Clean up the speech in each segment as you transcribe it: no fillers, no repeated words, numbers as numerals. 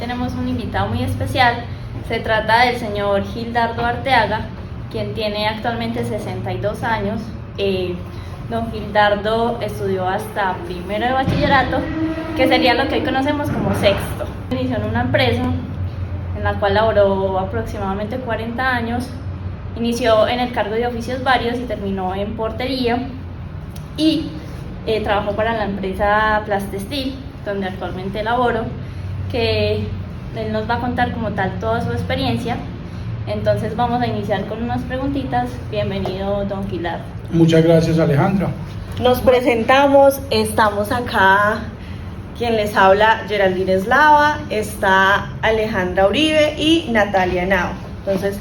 tenemos un invitado muy especial. Se trata del señor Gildardo Arteaga, quien tiene actualmente 62 años. Don Gildardo estudió hasta primero de bachillerato, que sería lo que hoy conocemos como sexto. Inició en una empresa en la cual laboró aproximadamente 40 años. Inició en el cargo de oficios varios y terminó en portería, y trabajó para la empresa Plastestil, donde actualmente laboro, que él nos va a contar como tal toda su experiencia. Entonces vamos a iniciar con unas preguntitas. Bienvenido, don Gildardo. Muchas gracias, Alejandra. Nos presentamos, estamos acá, quien les habla, Geraldine Eslava, está Alejandra Uribe y Natalia Nao. Entonces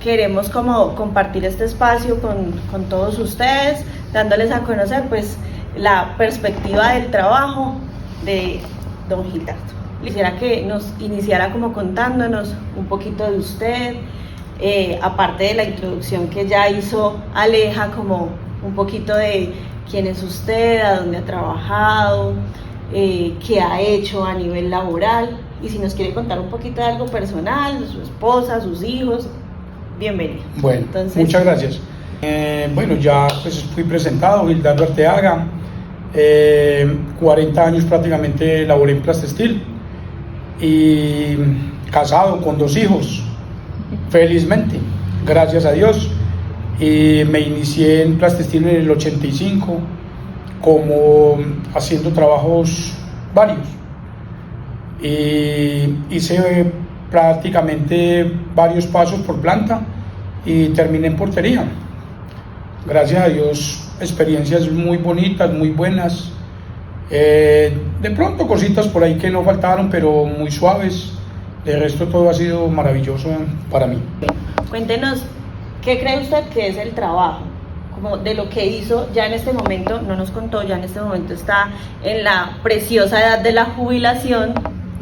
queremos como compartir este espacio con todos ustedes, dándoles a conocer pues la perspectiva del trabajo de don Gildardo. Quisiera que nos iniciara como contándonos un poquito de usted, aparte de la introducción que ya hizo Aleja, como un poquito de quién es usted, a dónde ha trabajado, qué ha hecho a nivel laboral, y si nos quiere contar un poquito de algo personal, de su esposa, sus hijos, bienvenido. Bueno, entonces, muchas gracias. Bueno, ya pues fui presentado, Gildardo Arteaga, 40 años prácticamente laboré en Plastestil y casado con 2 hijos, felizmente, gracias a Dios. Y me inicié en Plastestil en el 85 como haciendo trabajos varios, y hice prácticamente varios pasos por planta y terminé en portería. Gracias a Dios, experiencias muy bonitas, muy buenas. De pronto cositas por ahí que no faltaron, pero muy suaves. De resto todo ha sido maravilloso para mí. Cuéntenos, ¿qué cree usted que es el trabajo? Como de lo que hizo ya en este momento, no nos contó, ya en este momento está en la preciosa edad de la jubilación,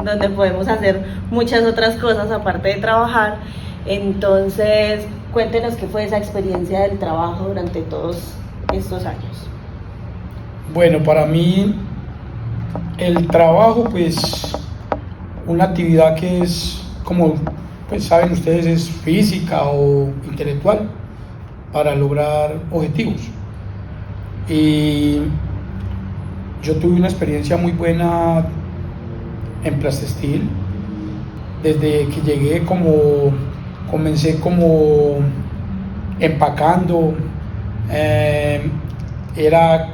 donde podemos hacer muchas otras cosas aparte de trabajar. Entonces, cuéntenos qué fue esa experiencia del trabajo durante todos estos años. Bueno, para mí el trabajo, pues, una actividad que es, como pues saben ustedes, es física o intelectual para lograr objetivos. Y yo tuve una experiencia muy buena en Plastestil. Desde que llegué, comencé como empacando, era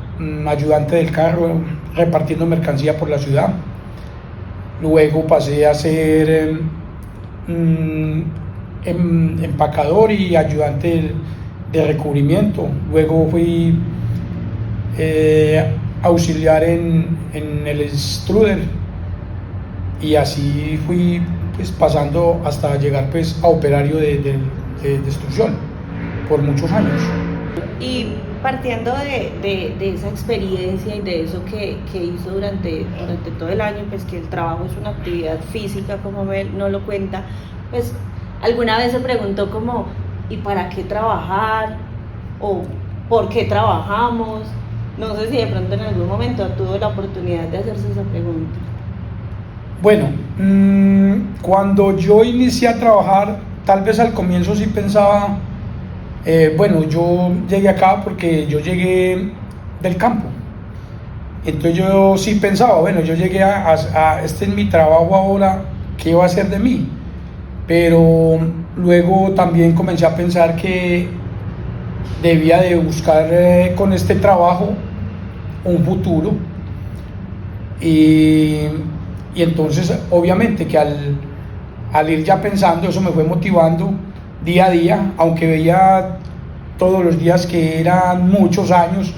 ayudante del carro repartiendo mercancía por la ciudad. Luego pasé a ser empacador y ayudante de recubrimiento. Luego fui auxiliar en el extruder, y así fui pues pasando hasta llegar pues a operario de destrucción por muchos años. Y partiendo de esa experiencia y de eso que hizo durante todo el año, pues que el trabajo es una actividad física, como él no lo cuenta, pues alguna vez se preguntó como, ¿y para qué trabajar? ¿O por qué trabajamos? No sé si de pronto en algún momento tuvo la oportunidad de hacerse esa pregunta. Bueno, cuando yo inicié a trabajar, tal vez al comienzo sí pensaba, bueno, yo llegué acá porque yo llegué del campo. Entonces yo sí pensaba, bueno, yo llegué este es mi trabajo ahora, ¿qué va a hacer de mí? Pero luego también comencé a pensar que debía de buscar con este trabajo un futuro. Y entonces obviamente que al ir ya pensando, eso me fue motivando día a día, aunque veía todos los días que eran muchos años,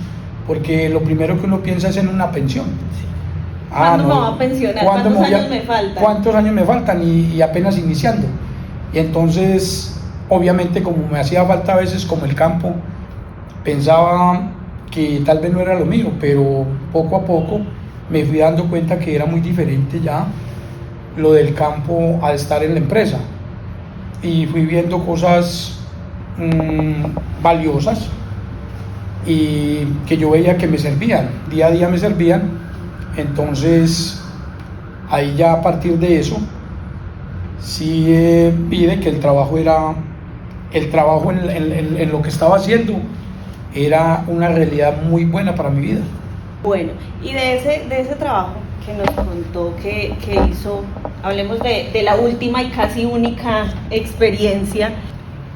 porque lo primero que uno piensa es en una pensión. ¿Cuándo me voy a pensionar? ¿Cuántos años me faltan? ¿Cuántos años me faltan? Y apenas iniciando. Y entonces, obviamente, como me hacía falta a veces como el campo, pensaba que tal vez no era lo mío, pero poco a poco me fui dando cuenta que era muy diferente ya lo del campo al estar en la empresa. Y fui viendo cosas valiosas y que yo veía que me servían, día a día me servían. Entonces ahí ya a partir de eso sí vi de que el trabajo en lo que estaba haciendo era una realidad muy buena para mi vida. Bueno, y de ese trabajo que nos contó que hizo, hablemos de la última y casi única experiencia,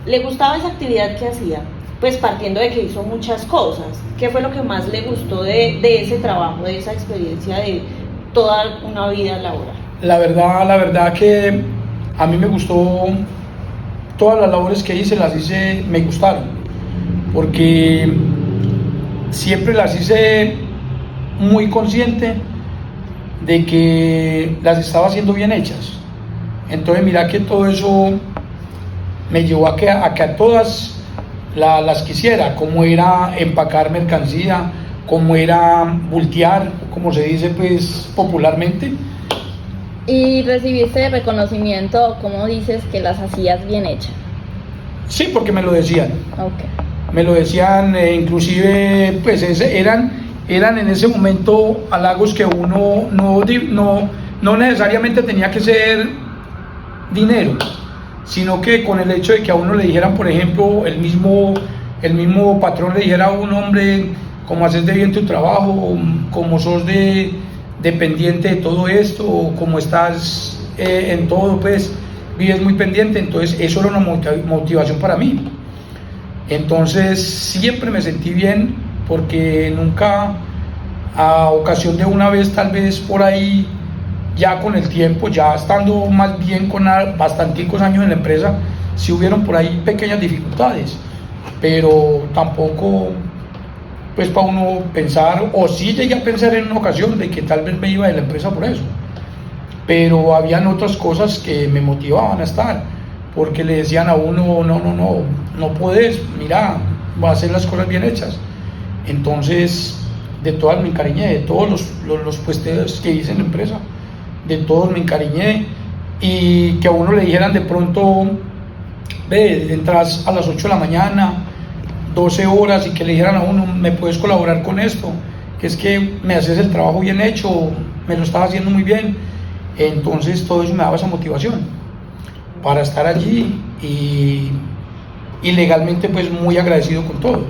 ¿le gustaba esa actividad que hacía? Pues partiendo de que hizo muchas cosas, ¿qué fue lo que más le gustó de ese trabajo, de esa experiencia de toda una vida laboral? La verdad que a mí me gustó, todas las labores que hice, me gustaron, porque siempre las hice muy consciente de que las estaba haciendo bien hechas. Entonces mira que todo eso me llevó a que a todas las quisiera, como era empacar mercancía, como era bultear, como se dice pues popularmente. ¿Y recibiste reconocimiento, como dices, que las hacías bien hechas? Sí, porque me lo decían. Okay. Me lo decían, inclusive pues eran en ese momento halagos que uno no necesariamente tenía que ser dinero, sino que con el hecho de que a uno le dijeran, por ejemplo, el mismo patrón le dijera a un hombre, como haces de bien tu trabajo, como sos dependiente de todo esto, o como estás en todo, pues vives muy pendiente, entonces eso era una motivación para mí. Entonces siempre me sentí bien, porque nunca, a ocasión de una vez tal vez por ahí, ya con el tiempo, ya estando más bien con bastanticos años en la empresa, sí hubieron por ahí pequeñas dificultades, pero tampoco pues para uno pensar, o sí llegué a pensar en una ocasión de que tal vez me iba de la empresa por eso, pero habían otras cosas que me motivaban a estar, porque le decían a uno, no puedes, mira, va a hacer las cosas bien hechas. Entonces de todas me encariñé, de todos los puestos que hice en la empresa, de todos me encariñé, y que a uno le dijeran de pronto, ve, entras a las 8 de la mañana, 12 horas, y que le dijeran a uno, me puedes colaborar con esto, que es que me haces el trabajo bien hecho, me lo estás haciendo muy bien. Entonces todo eso me daba esa motivación para estar allí, y legalmente pues muy agradecido con todo.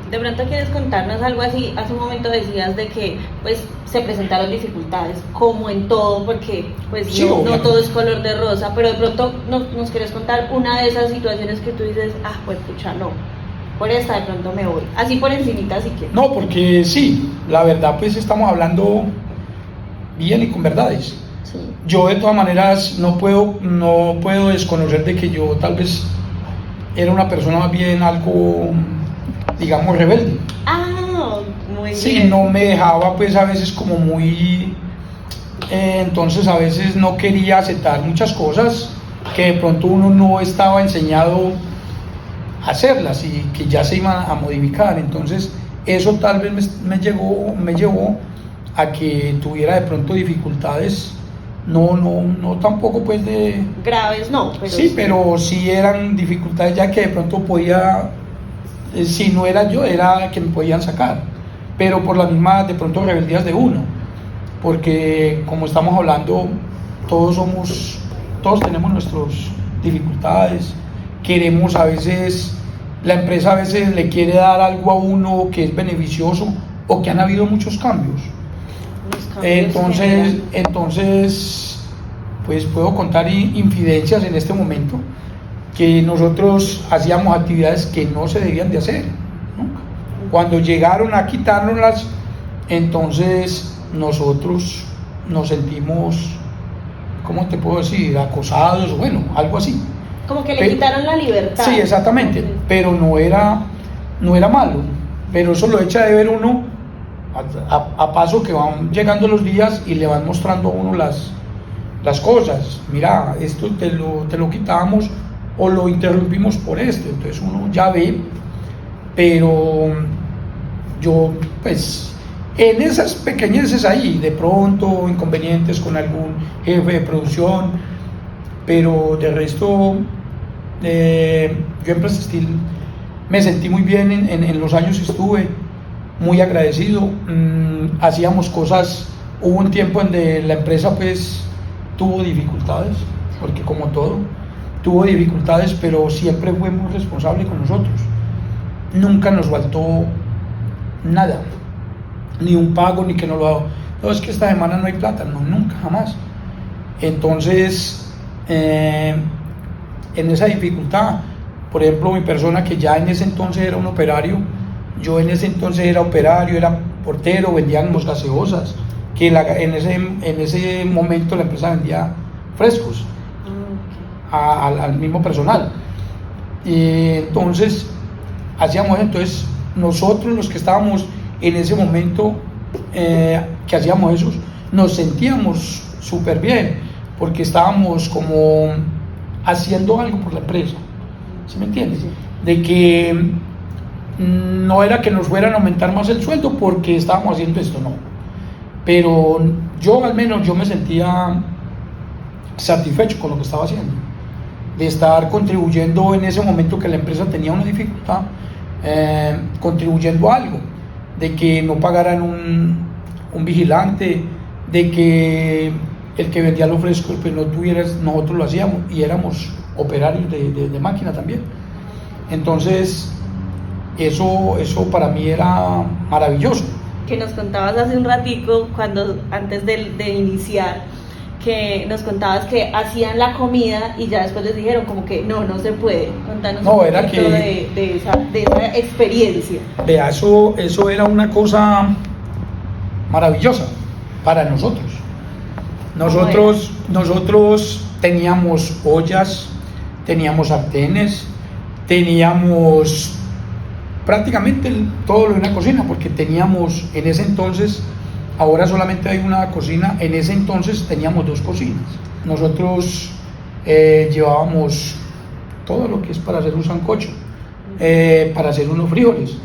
De pronto quieres contarnos algo así. Hace un momento decías de que pues se presentaron dificultades, como en todo, porque pues sí, no todo es color de rosa, pero de pronto nos quieres contar una de esas situaciones que tú dices, pues pucha, no, por esta de pronto me voy, así por encimita si quieres. No, porque sí, la verdad pues estamos hablando bien y con verdades. Sí. Yo de todas maneras no puedo desconocer de que yo tal vez era una persona más bien algo, digamos, rebelde. Muy bien. Sí, no me dejaba pues a veces como muy, entonces a veces no quería aceptar muchas cosas que de pronto uno no estaba enseñado a hacerlas y que ya se iban a modificar. Entonces eso tal vez me llevó a que tuviera de pronto dificultades, no tampoco pues de graves, no, pero sí, pero sí eran dificultades ya que de pronto podía, si no era yo, era que me podían sacar, pero por las mismas de pronto rebeldías de uno, porque como estamos hablando, todos tenemos nuestras dificultades, queremos a veces, la empresa a veces le quiere dar algo a uno que es beneficioso, o que han habido muchos cambios. Entonces pues puedo contar infidencias en este momento, que nosotros hacíamos actividades que no se debían de hacer, ¿no? Cuando llegaron a quitárnoslas, entonces nosotros nos sentimos, ¿cómo te puedo decir?, acosados, bueno, algo así. Como que le quitaron la libertad. Sí, exactamente, pero no era malo, pero eso lo echa de ver uno a paso que van llegando los días y le van mostrando a uno las cosas. Mira, esto te lo quitamos o lo interrumpimos por esto, entonces uno ya ve, pero yo pues en esas pequeñeces ahí, de pronto inconvenientes con algún jefe de producción, pero de resto yo en Press Steel me sentí muy bien en los años que estuve, muy agradecido. Hacíamos cosas, hubo un tiempo en donde la empresa pues tuvo dificultades, porque como todo, tuvo dificultades, pero siempre fue muy responsable con nosotros. Nunca nos faltó nada, ni un pago, ni que no lo hago. No, es que esta semana no hay plata, no, nunca, jamás. Entonces, en esa dificultad, por ejemplo, mi persona que ya en ese entonces era un operario, yo en ese entonces era operario, era portero, vendíamos gaseosas, que en ese momento la empresa vendía frescos al mismo personal. Y entonces, entonces nosotros los que estábamos en ese momento que hacíamos eso, nos sentíamos súper bien, porque estábamos como haciendo algo por la empresa, ¿sí me entiendes? De que no era que nos fueran a aumentar más el sueldo porque estábamos haciendo esto, no, pero yo al menos yo me sentía satisfecho con lo que estaba haciendo, de estar contribuyendo en ese momento que la empresa tenía una dificultad, contribuyendo a algo, de que no pagaran un vigilante, de que el que vendía los frescos pues no tuvieras, nosotros lo hacíamos y éramos operarios de máquina también. Entonces eso para mí era maravilloso. Que nos contabas hace un ratico, antes de iniciar, que nos contabas que hacían la comida y ya después les dijeron como que no se puede. Contanos un poquito de esa experiencia. Vea, eso era una cosa maravillosa para nosotros. Nosotros teníamos ollas, teníamos sartenes, teníamos prácticamente todo lo de una cocina, porque teníamos en ese entonces, ahora solamente hay una cocina, en ese entonces teníamos 2 cocinas. Nosotros llevábamos todo lo que es para hacer un sancocho, para hacer unos frijoles,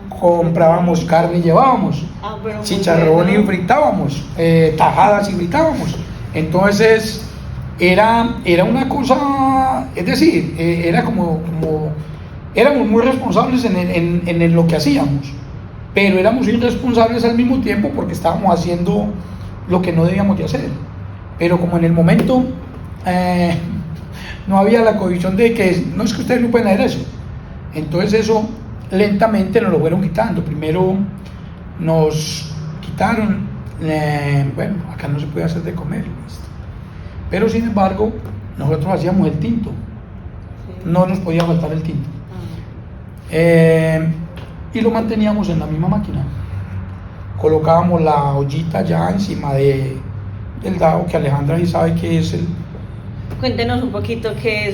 comprábamos carne y llevábamos, chicharrón y fritábamos, tajadas y fritábamos. Entonces era una cosa, es decir, era como éramos muy responsables en lo que hacíamos, pero éramos irresponsables al mismo tiempo porque estábamos haciendo lo que no debíamos de hacer. Pero como en el momento no había la convicción de que no es que ustedes no pueden hacer eso, entonces eso lentamente nos lo fueron quitando. Primero nos quitaron, bueno, acá no se puede hacer de comer, listo. Pero sin embargo nosotros hacíamos el tinto, no nos podía faltar el tinto. Y lo manteníamos en la misma máquina. Colocábamos la ollita ya encima del dado, que Alejandra sí sabe qué es el... Cuéntenos un poquito qué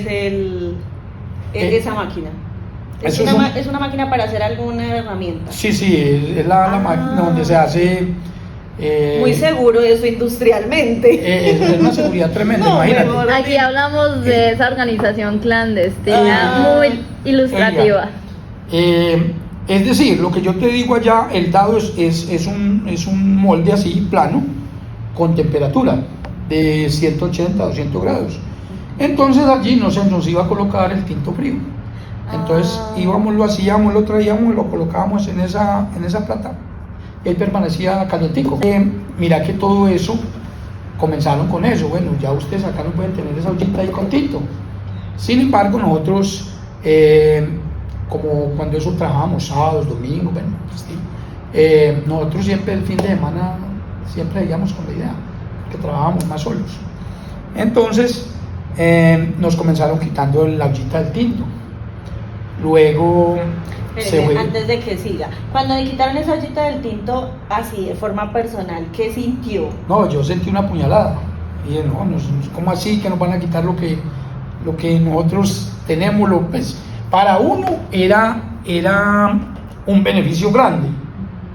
es esa máquina. ¿Es una máquina para hacer alguna herramienta? Sí, es la máquina donde se hace... muy seguro eso industrialmente. Es una seguridad tremenda, imagínate. Aquí hablamos de esa organización clandestina, muy ilustrativa. Es decir, lo que yo te digo allá, el dado es un molde así, plano, con temperatura de 180 a 200 grados. Entonces allí no se nos iba a colocar el tinto frío. Entonces íbamos, lo hacíamos, lo traíamos y lo colocábamos en esa plata. Él permanecía calientico. Mira que todo eso, comenzaron con eso. Bueno, ya ustedes acá no pueden tener esa ollita ahí con tinto. Sin embargo, nosotros... como cuando eso trabajábamos sábados, domingos, bueno, ¿sí? Nosotros siempre el fin de semana siempre íbamos con la idea que trabajábamos más solos. Entonces nos comenzaron quitando la ollita del tinto. Luego antes de que siga, cuando le quitaron esa ollita del tinto así de forma personal, ¿qué sintió? No, yo sentí una puñalada. Y dije, no, ¿cómo así que nos van a quitar lo que nosotros tenemos? Pues, para uno era un beneficio grande,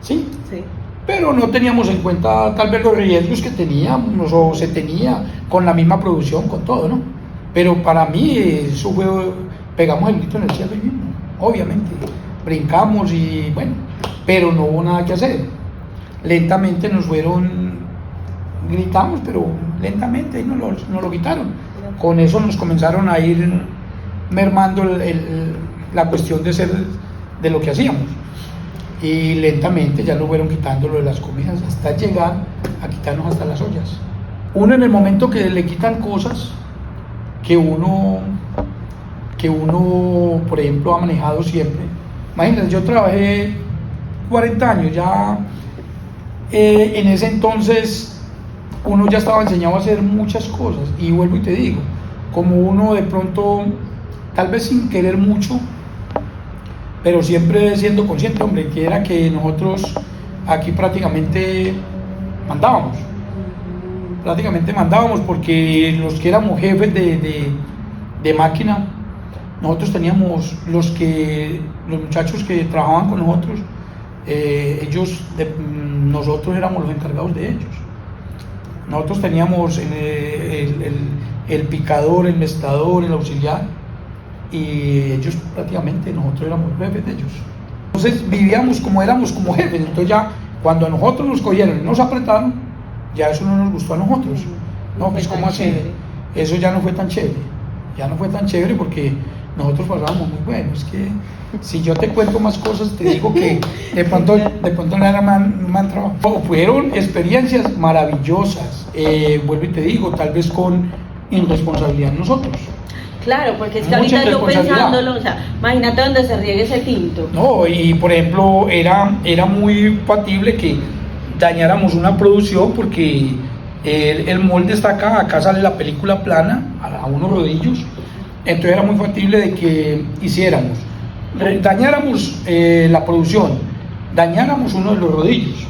¿sí? Sí. Pero no teníamos en cuenta tal vez los riesgos que teníamos o se tenía con la misma producción, con todo, ¿no? Pero para mí eso fue, pegamos el grito en el cielo ahí mismo, obviamente, brincamos y bueno, pero no hubo nada que hacer. Lentamente nos fueron, gritamos, pero lentamente nos lo quitaron. Con eso nos comenzaron a ir mermando la cuestión de lo que hacíamos, y lentamente ya nos fueron quitando lo de las comidas hasta llegar a quitarnos hasta las ollas. Uno en el momento que le quitan cosas que uno, por ejemplo, ha manejado siempre. Imagínense, yo trabajé 40 años, ya en ese entonces uno ya estaba enseñado a hacer muchas cosas, y vuelvo y te digo, como uno de pronto, tal vez sin querer mucho, pero siempre siendo consciente, hombre, que era que nosotros aquí prácticamente mandábamos porque los que éramos jefes de máquina, nosotros teníamos los muchachos que trabajaban con nosotros, nosotros éramos los encargados de ellos. Nosotros teníamos el picador, el mezclador, el auxiliar, y ellos prácticamente, nosotros éramos jefes de ellos. Entonces vivíamos como éramos como jefes. Entonces ya cuando a nosotros nos cogieron y nos apretaron, ya eso no nos gustó a nosotros. No, pues ¿cómo así? Eso ya no fue tan chévere, porque nosotros pasábamos muy bueno. Es que si yo te cuento más cosas, te digo que de pronto no era mal trabajo. Fueron experiencias maravillosas, vuelvo y te digo, tal vez con irresponsabilidad de nosotros. Claro, porque es que Mucha ahorita yo responsabilidad. pensándolo, o sea, imagínate donde se riegue ese tinto. No, y por ejemplo, era muy factible que dañáramos una producción, porque el molde está acá sale la película plana a unos rodillos, entonces era muy factible de que dañáramos la producción, dañáramos uno de los rodillos.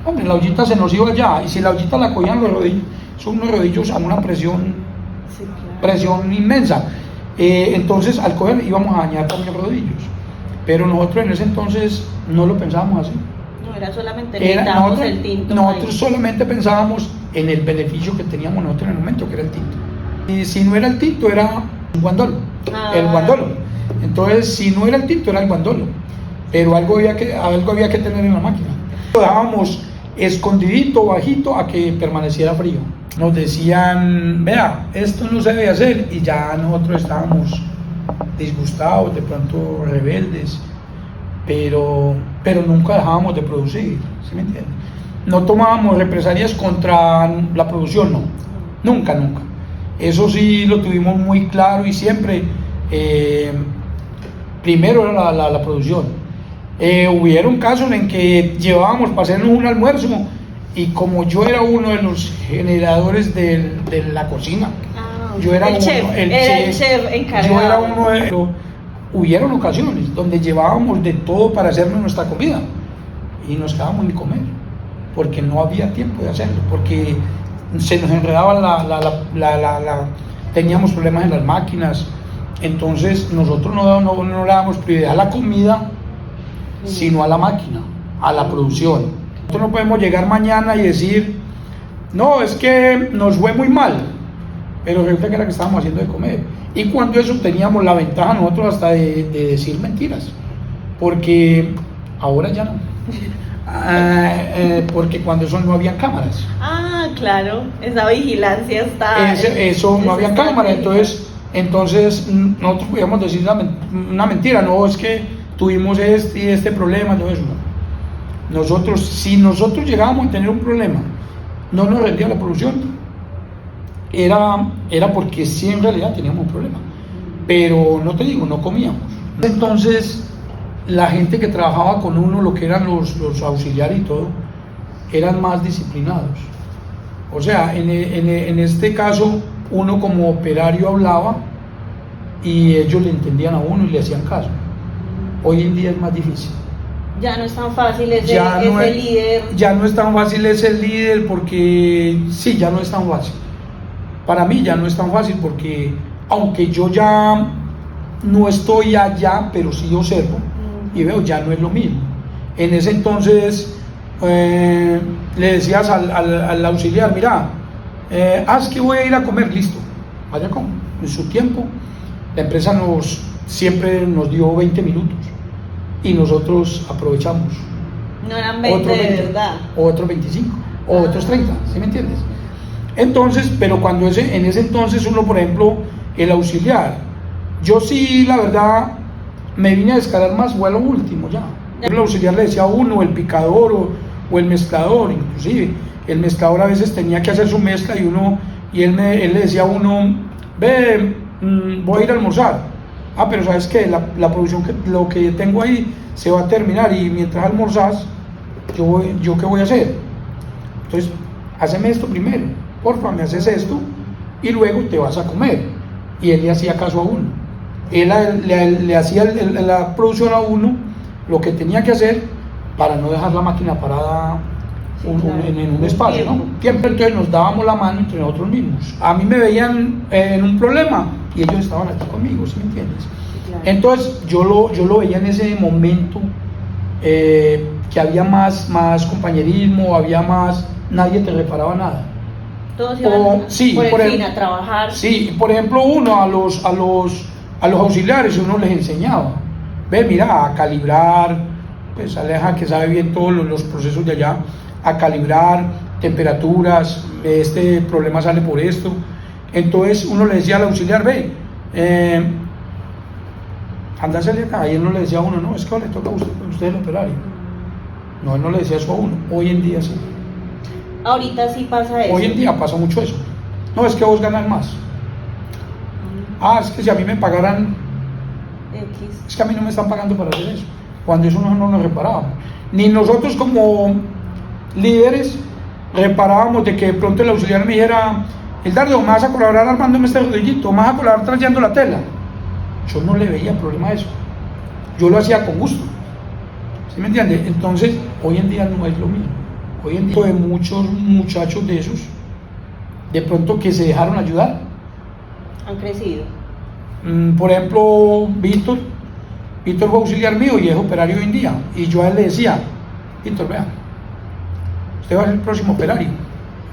Hombre, la ollita se nos iba allá, y si la ollita la cogían los rodillos, son unos rodillos a una presión inmensa, entonces al coger íbamos a dañar también los rodillos, pero nosotros en ese entonces no lo pensábamos así. No, era solamente necesitábamos el tinto. Nosotros solamente pensábamos en el beneficio que teníamos nosotros en el momento, que era el tinto. Y si no era el tinto, era el guandolo. El guandolo. Entonces, si no era el tinto, era el guandolo. Pero algo había que tener en la máquina. Lo dejábamos escondidito, bajito, a que permaneciera frío. Nos decían, vea, esto no se debe hacer, y ya nosotros estábamos disgustados, de pronto rebeldes, pero nunca dejábamos de producir, ¿sí me entiendes? No tomábamos represalias contra la producción, no, nunca. Eso sí lo tuvimos muy claro, y siempre primero era la producción. Hubieron casos en que llevábamos para hacernos un almuerzo, y como yo era uno de los generadores de la cocina, yo era el chef encargado. Yo era uno de los. Hubieron ocasiones donde llevábamos de todo para hacernos nuestra comida, y nos quedábamos sin comer, porque no había tiempo de hacerlo, porque se nos enredaba teníamos problemas en las máquinas. Entonces nosotros no le damos prioridad a la comida, sino a la máquina, a la producción. Nosotros no podemos llegar mañana y decir, no, es que nos fue muy mal, pero resulta que era que estábamos haciendo de comer. Y cuando eso teníamos la ventaja nosotros hasta de decir mentiras, porque ahora ya no. Porque cuando eso no había cámaras. Claro, esa vigilancia está. Eso no había cámara, entonces nosotros podíamos decir una mentira, no, es que tuvimos este problema, todo eso. Nosotros, si nosotros llegábamos a tener un problema, no nos rendía la producción, era porque sí, en realidad teníamos un problema, pero no te digo, no comíamos. Entonces la gente que trabajaba con uno, lo que eran los auxiliares y todo, eran más disciplinados. O sea, en este caso, uno como operario hablaba y ellos le entendían a uno y le hacían caso. Hoy en día es más difícil. Ya no es tan fácil ese líder. Ya no es tan fácil ese líder, porque sí, ya no es tan fácil. Para mí ya no es tan fácil, porque aunque yo ya no estoy allá, pero sí observo y veo, ya no es lo mismo. En ese entonces le decías al auxiliar, mira, haz que voy a ir a comer, listo, vaya con en su tiempo. La empresa siempre nos dio 20 minutos y nosotros aprovechamos. No eran 20 de verdad. O otros 25, o otros 30, ¿sí me entiendes? Entonces, pero cuando en ese entonces uno, por ejemplo, el auxiliar, yo sí, la verdad, me vine a descarar más, fue a lo último ya. El auxiliar le decía a uno, el picador o el mezclador, inclusive, el mezclador a veces tenía que hacer su mezcla y él le decía a uno, ve, voy a ir a almorzar. Ah, pero ¿sabes qué? La producción, lo que tengo ahí se va a terminar y mientras almorzás, ¿yo qué voy a hacer? Entonces, haceme esto primero, porfa, me haces esto y luego te vas a comer. Y él le hacía caso a uno. Él le hacía la producción a uno, lo que tenía que hacer para no dejar la máquina parada en un espacio, ¿no? Siempre entonces nos dábamos la mano entre nosotros mismos. A mí me veían en un problema y ellos estaban aquí conmigo, ¿sí me entiendes? Claro. Entonces yo lo veía en ese momento que había más compañerismo, había más, nadie te reparaba nada. Todos iban sí, por el fin a trabajar. Sí, por ejemplo, uno a los auxiliares uno les enseñaba, ve, mira, a calibrar, pues Aleja que sabe bien todos los procesos de allá, a calibrar temperaturas, este problema sale por esto. Entonces uno le decía al auxiliar, ve, anda a hacerle acá, y él no le decía a uno, no, es que le toca a usted el operario. No, él no le decía eso a uno, hoy en día sí. Ahorita sí pasa eso. Hoy en día pasa mucho eso. No, es que vos ganas más. Ah, es que si a mí me pagaran, X. es que a mí no me están pagando para hacer eso. Cuando eso no nos reparábamos. Ni nosotros como líderes reparábamos de que de pronto el auxiliar me dijera, Hildardo, ¿me vas a colaborar armándome este rodillito? ¿Me vas a colaborar trayendo la tela? Yo no le veía problema a eso. Yo lo hacía con gusto. ¿Sí me entiende? Entonces, hoy en día no es lo mismo. Hoy en día hay muchos muchachos de esos, de pronto que se dejaron ayudar. Han crecido. Por ejemplo, Víctor fue auxiliar mío y es operario hoy en día. Y yo a él le decía, Víctor, vea, usted va a ser el próximo operario,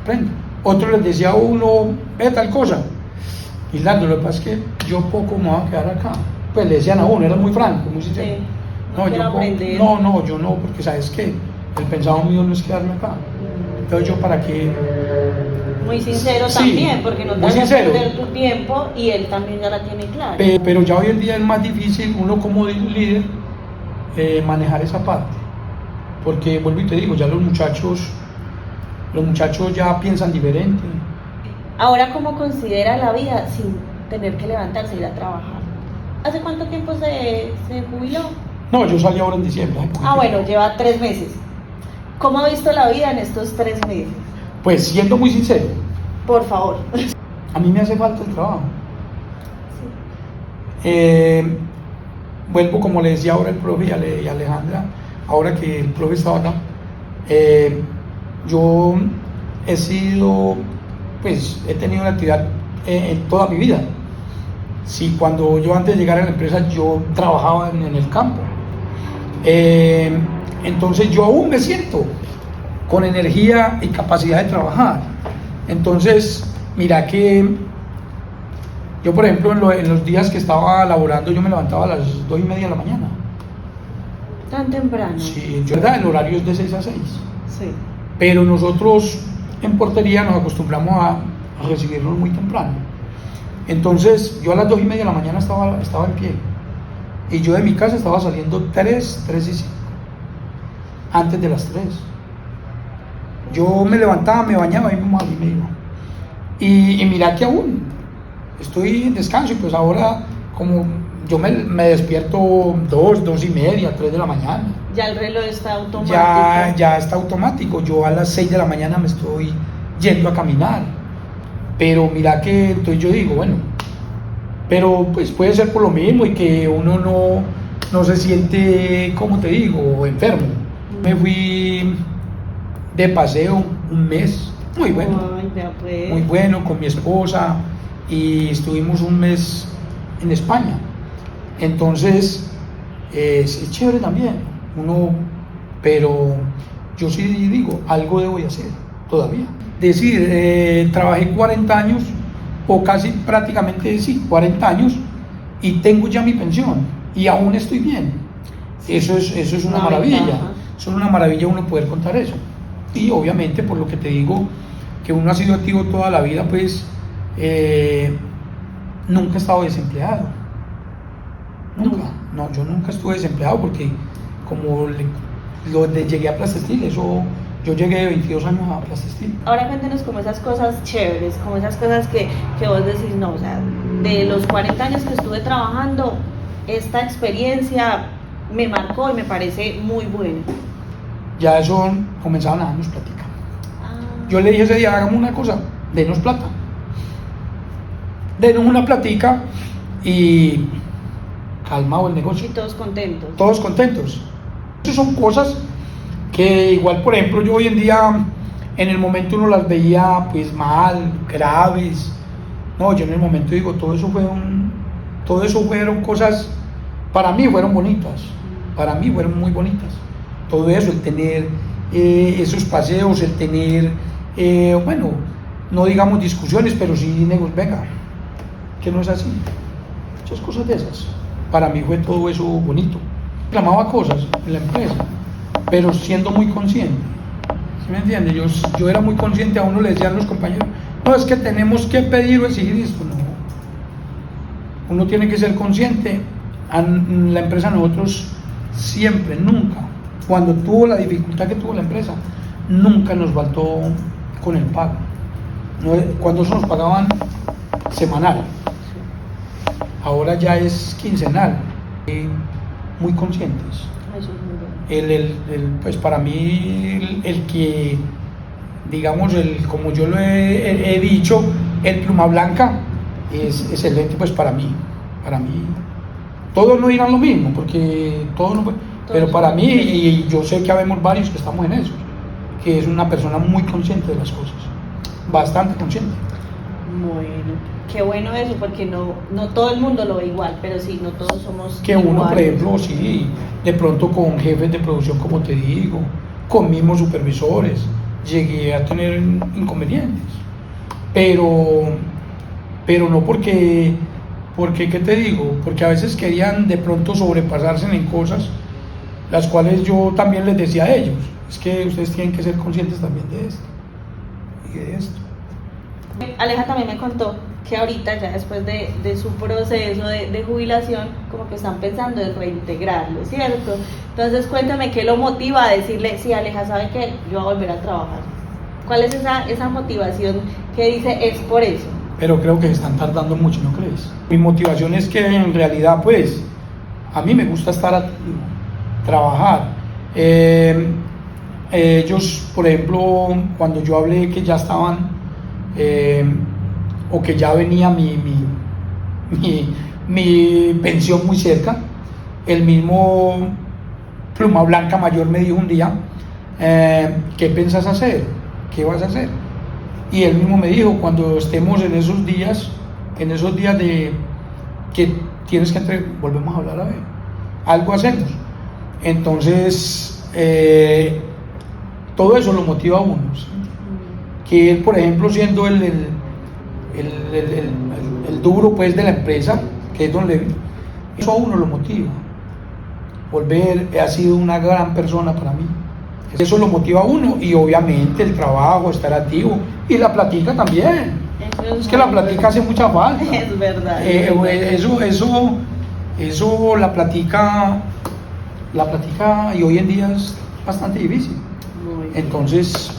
aprende. Otro les decía a uno, ve tal cosa. Y lo que pasa es que yo poco me voy a quedar acá. Pues le decían a uno, era muy franco, muy sincero. Sí. Yo no, porque sabes que el pensado mío no es quedarme acá. Entonces yo para qué. Muy sincero Sí, también, porque no te muy vas a sincero. perder tu tiempo y él también ya la tiene clara. Pero ya hoy en día es más difícil uno como líder manejar esa parte. Porque vuelvo y te digo, ya los muchachos ya piensan diferente. Ahora, ¿cómo considera la vida sin tener que levantarse e ir a trabajar? ¿Hace cuánto tiempo se jubiló? No, yo salí ahora en diciembre. Bueno, lleva 3 meses. ¿Cómo ha visto la vida en estos 3 meses? Pues siendo muy sincero, Por favor. a mí me hace falta el trabajo. Vuelvo, como le decía ahora el profe y a Alejandra, ahora que el profe estaba acá, yo he tenido una actividad en toda mi vida. Sí, cuando yo antes de llegar a la empresa yo trabajaba en el campo. Entonces yo aún me siento con energía y capacidad de trabajar. Entonces, mira que yo, por ejemplo, en los días que estaba laborando, yo me levantaba a las 2:30 de la mañana. ¿Tan temprano? Sí, el horario es de 6 a 6. Sí. Pero nosotros en portería nos acostumbramos a recibirnos muy temprano. Entonces, yo a las 2:30 de la mañana estaba en pie. Y yo de mi casa estaba saliendo 3 y 5. Antes de las 3. Yo me levantaba, me bañaba y me iba. Y mira que aún estoy en descanso y pues ahora como yo me despierto 2:30, 3 de la mañana. Ya el reloj está automático. Ya está automático. Yo a las 6 de la mañana me estoy yendo a caminar. Pero mira que entonces yo digo, bueno, pero pues puede ser por lo mismo y que uno no se siente, como te digo, enfermo. Me fui de paseo un mes, muy bueno. Ay, ya pues. Muy bueno, con mi esposa, y estuvimos un mes en España. Entonces, es chévere también, pero yo sí digo, algo debo de hacer todavía. Decir, trabajé 40 años, o casi prácticamente sí, 40 años, y tengo ya mi pensión, y aún estoy bien. Eso es una maravilla, ventaja. es una maravilla uno poder contar eso. Y obviamente, por lo que te digo, que uno ha sido activo toda la vida, pues nunca he estado desempleado. Nunca. No, yo nunca estuve desempleado porque como llegué a Plastextil, eso Yo llegué de 22 años a Plastistil. Ahora cuéntenos como esas cosas chéveres, como esas cosas que vos decís, no, o sea, de los 40 años que estuve trabajando, esta experiencia me marcó y me parece muy buena. Ya eso comenzaban a darnos plática. Ah. Yo le dije ese día, hagamos una cosa, denos plata. Denos una platica y calmado el Y negocio. todos contentos. Todos contentos. Esas son cosas que igual, por ejemplo, yo hoy en día, en el momento uno las veía pues mal, graves. No, yo en el momento digo, todo eso fueron cosas, para mí fueron bonitas, para mí fueron muy bonitas. Todo eso, el tener esos paseos, el tener, bueno, no digamos discusiones, pero sí negocios, venga, que no es así. Muchas cosas de esas. Para mí fue todo eso bonito. Reclamaba cosas en la empresa, pero siendo muy consciente. ¿Sí me entiende? Yo era muy consciente, a uno le decían los compañeros, no, es que tenemos que pedir o exigir esto. No. Uno tiene que ser consciente. En la empresa nosotros siempre, nunca, cuando tuvo la dificultad que tuvo la empresa, nunca nos faltó con el pago. No, cuando eso nos pagaban semanal, ahora ya es quincenal. Muy conscientes. Eso es muy bueno. Pues para mí el que, digamos, como yo lo he dicho, el pluma blanca es excelente pues para mí. Todos no dirán lo mismo, porque todos no, pero para mí, y yo sé que habemos varios que estamos en eso, que es una persona muy consciente de las cosas, bastante consciente. Bueno, qué bueno eso, porque no todo el mundo lo ve igual, pero sí, no todos somos Que uno, iguales. por ejemplo, sí, de pronto con jefes de producción, como te digo, con mismos supervisores, llegué a tener inconvenientes, pero no porque, ¿qué te digo? Porque a veces querían de pronto sobrepasarse en cosas, las cuales yo también les decía a ellos, es que ustedes tienen que ser conscientes también de esto y de esto. Aleja también me contó que ahorita, ya después de su proceso de jubilación, como que están pensando en reintegrarlo, ¿cierto? Entonces cuéntame qué lo motiva a decirle, sí, Aleja, ¿sabe qué? Yo voy a volver a trabajar. ¿Cuál es esa motivación que dice, es por eso? Pero creo que se están tardando mucho, ¿no crees? Mi motivación es que en realidad, pues, a mí me gusta estar activo, trabajar. Ellos, por ejemplo, cuando yo hablé que ya estaban, o que ya venía mi pensión muy cerca, el mismo Pluma Blanca Mayor me dijo un día, ¿qué piensas hacer? ¿Qué vas a hacer? Y él mismo me dijo, cuando estemos en esos días de que tienes que volvemos a hablar, a ver, algo hacemos. Entonces, todo eso lo motiva a uno, ¿sí? Que él, por ejemplo, siendo el duro pues de la empresa, que es donde eso a uno lo motiva. Volver, ha sido una gran persona para mí. Eso lo motiva a uno, y obviamente el trabajo, estar activo, y la platica también. Es que la platica hace mucha falta. Es verdad. Eso la platica, y hoy en día es bastante difícil. Entonces,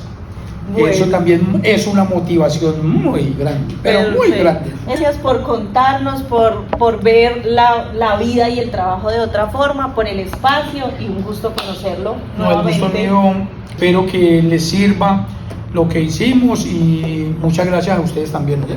bueno, eso también es una motivación muy grande, pero muy grande. Gracias por contarnos, por ver la vida y el trabajo de otra forma, por el espacio, y un gusto conocerlo nuevamente. El gusto mío, espero que les sirva lo que hicimos, y muchas gracias a ustedes también. ¿Sí?